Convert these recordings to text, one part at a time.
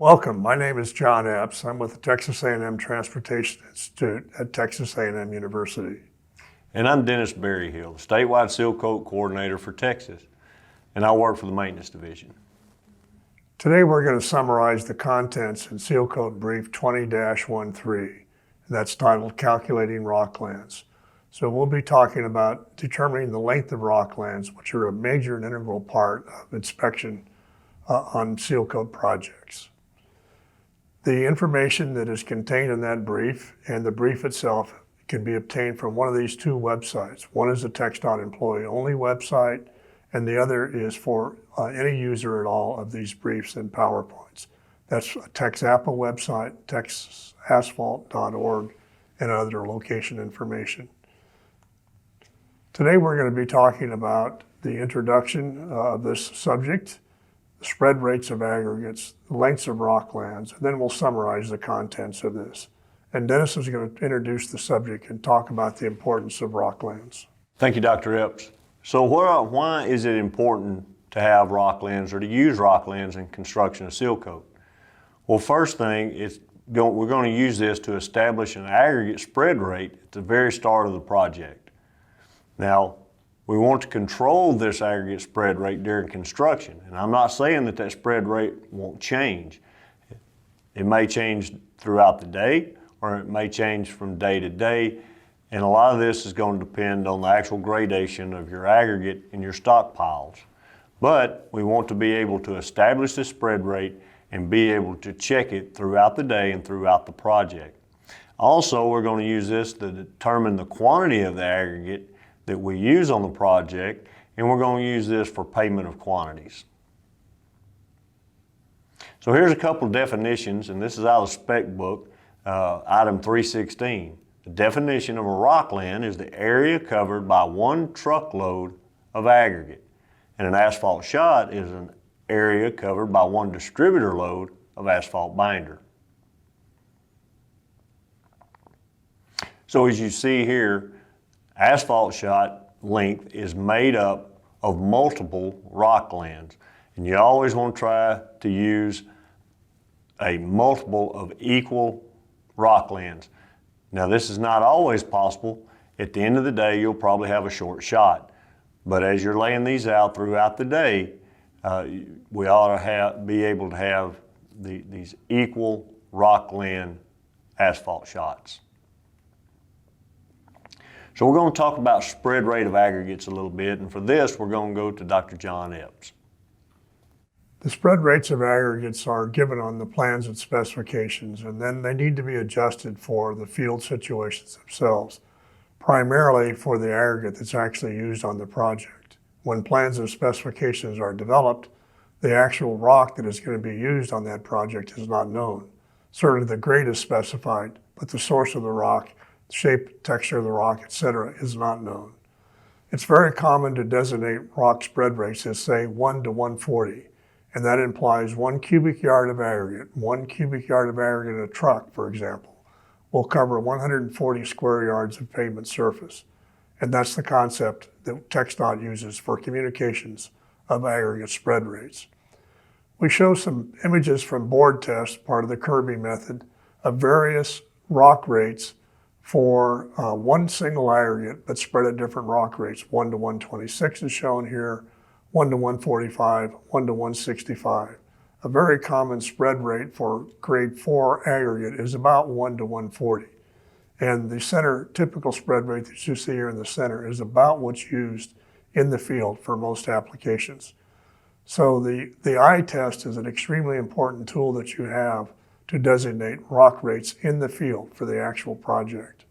Welcome, my name is John Epps. I'm with the Texas A&M Transportation Institute at Texas A&M University. And I'm Dennis Berryhill, the statewide seal coat coordinator for Texas, and I work for the maintenance division. Today we're going to summarize the contents in Seal Coat Brief 20-13, and that's titled Calculating Rocklands. So we'll be talking about determining the length of rocklands, which are a major and integral part of inspection on seal coat projects. The information that is contained in that brief and the brief itself can be obtained from one of these two websites. One is the TxDOT employee-only website, and the other is for any user at all of these briefs and PowerPoints. That's a TxAPA website, texasasphalt.org, and other location information. Today we're going to be talking about the introduction of this subject, the spread rates of aggregates, the lengths of rocklands, and then we'll summarize the contents of this. And Dennis is going to introduce the subject and talk about the importance of rocklands. Thank you, Dr. Epps. So why is it important to have rocklands or to use rocklands in construction of seal coat? Well, first thing, we're going to use this to establish an aggregate spread rate at the very start of the project. Now, we want to control this aggregate spread rate during construction. And I'm not saying that spread rate won't change. It may change throughout the day, or it may change from day to day. And a lot of this is going to depend on the actual gradation of your aggregate in your stockpiles. But we want to be able to establish the spread rate and be able to check it throughout the day and throughout the project. Also, we're going to use this to determine the quantity of the aggregate that we use on the project, and we're going to use this for payment of quantities. So here's a couple of definitions, and this is out of the spec book, item 316. The definition of a rockland is the area covered by one truckload of aggregate, and an asphalt shot is an area covered by one distributor load of asphalt binder. So as you see here, asphalt shot length is made up of multiple rocklands, and you always want to try to use a multiple of equal rocklands. Now, this is not always possible. At the end of the day, you'll probably have a short shot, but as you're laying these out throughout the day, we ought to be able to have these equal rockland asphalt shots. So we're going to talk about spread rate of aggregates a little bit, and for this we're going to go to Dr. John Epps. The spread rates of aggregates are given on the plans and specifications, and then they need to be adjusted for the field situations themselves, primarily for the aggregate that's actually used on the project. When plans and specifications are developed, the actual rock that is going to be used on that project is not known. Certainly the grade is specified, but the source of the rock, shape, texture of the rock, etc., is not known. It's very common to designate rock spread rates as, say, 1 to 140, and that implies 1 cubic yard of aggregate. 1 cubic yard of aggregate in a truck, for example, will cover 140 square yards of pavement surface. And that's the concept that TxDOT uses for communications of aggregate spread rates. We show some images from board tests, part of the Kirby method, of various rock rates for one single aggregate, but spread at different rock rates. 1 to 126 is shown here, 1 to 145, 1 to 165. A very common spread rate for grade 4 aggregate is about 1 to 140. And the center typical spread rate that you see here in the center is about what's used in the field for most applications. So the eye test is an extremely important tool that you have to designate rock rates in the field for the actual project.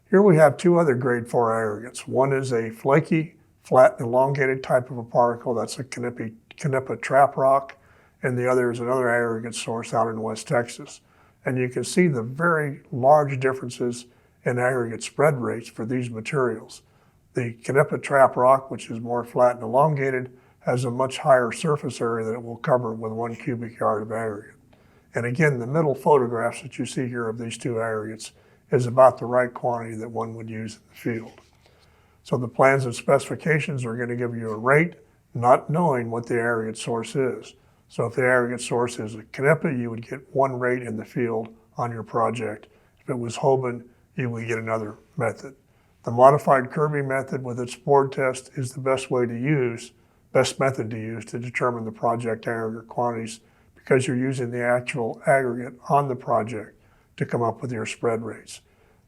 Here we have two other grade 4 aggregates. One is a flaky, flat, elongated type of a particle. That's a Canipa trap rock, and the other is another aggregate source out in West Texas. And you can see the very large differences in aggregate spread rates for these materials. The Canipa trap rock, which is more flat and elongated, has a much higher surface area that it will cover with 1 cubic yard of aggregate. And again, the middle photographs that you see here of these two aggregates is about the right quantity that one would use in the field. So the plans and specifications are going to give you a rate, not knowing what the aggregate source is. So if the aggregate source is a Canepa, you would get one rate in the field on your project. If it was Hoban, you would get another method. The modified Kirby method with its board test is the best method to use to determine the project aggregate quantities, because you're using the actual aggregate on the project to come up with your spread rates.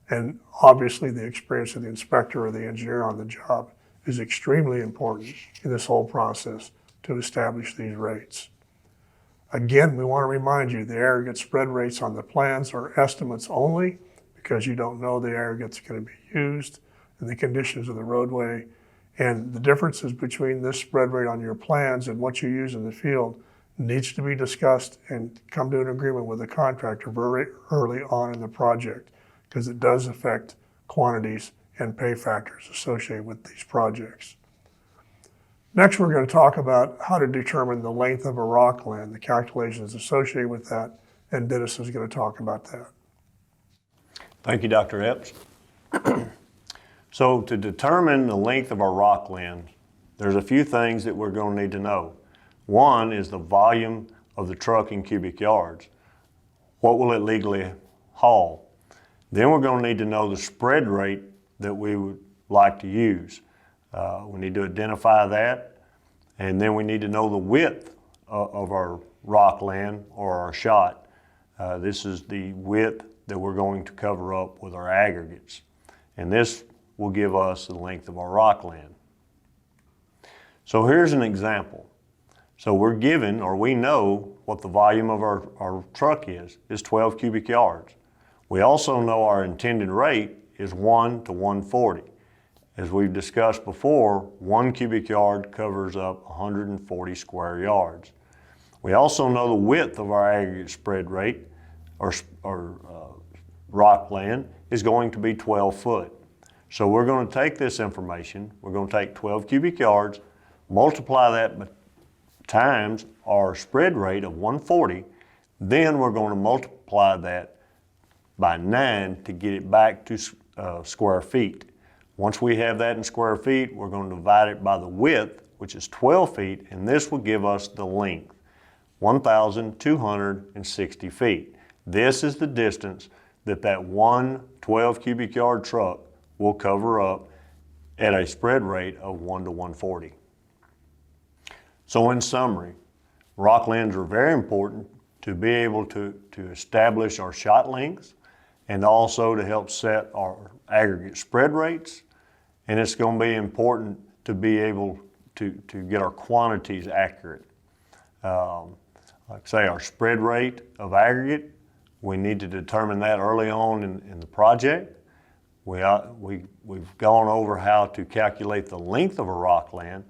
And obviously the experience of the inspector or the engineer on the job is extremely important in this whole process to establish these rates. Again, we want to remind you the aggregate spread rates on the plans are estimates only, because you don't know the aggregate's going to be used and the conditions of the roadway. And the differences between this spread rate on your plans and what you use in the field needs to be discussed and come to an agreement with the contractor very early on in the project, because it does affect quantities and pay factors associated with these projects. Next, we're going to talk about how to determine the length of a rockland, the calculations associated with that, and Dennis is going to talk about that. Thank you, Dr. Epps. So to determine the length of our rockland, there's a few things that we're going to need to know. One is the volume of the truck in cubic yards. What will it legally haul? Then we're going to need to know the spread rate that we would like to use. We need to identify that, and then we need to know the width of our rockland or our shot. This is the width that we're going to cover up with our aggregates, and this will give us the length of our rockland. So here's an example. So we're given, or we know what the volume of our truck is 12 cubic yards. We also know our intended rate is 1 to 140. As we've discussed before, 1 cubic yard covers up 140 square yards. We also know the width of our aggregate spread rate, or rockland, is going to be 12 foot. So we're going to take this information, we're going to take 12 cubic yards, multiply that times our spread rate of 140, then we're going to multiply that by 9 to get it back to square feet. Once we have that in square feet, we're going to divide it by the width, which is 12 feet, and this will give us the length, 1,260 feet. This is the distance that one 12 cubic yard truck will cover up at a spread rate of 1 to 140. So in summary, rocklands are very important to be able to establish our shot lengths, and also to help set our aggregate spread rates. And it's going to be important to be able to get our quantities accurate. Like say our spread rate of aggregate, we need to determine that early on in the project. We've gone over how to calculate the length of a rockland.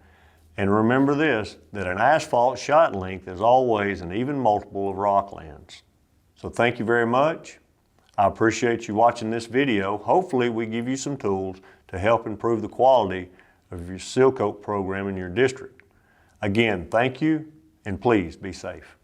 And remember this, that an asphalt shot length is always an even multiple of rocklands. So thank you very much. I appreciate you watching this video. Hopefully we give you some tools to help improve the quality of your seal coat program in your district. Again, thank you, and please be safe.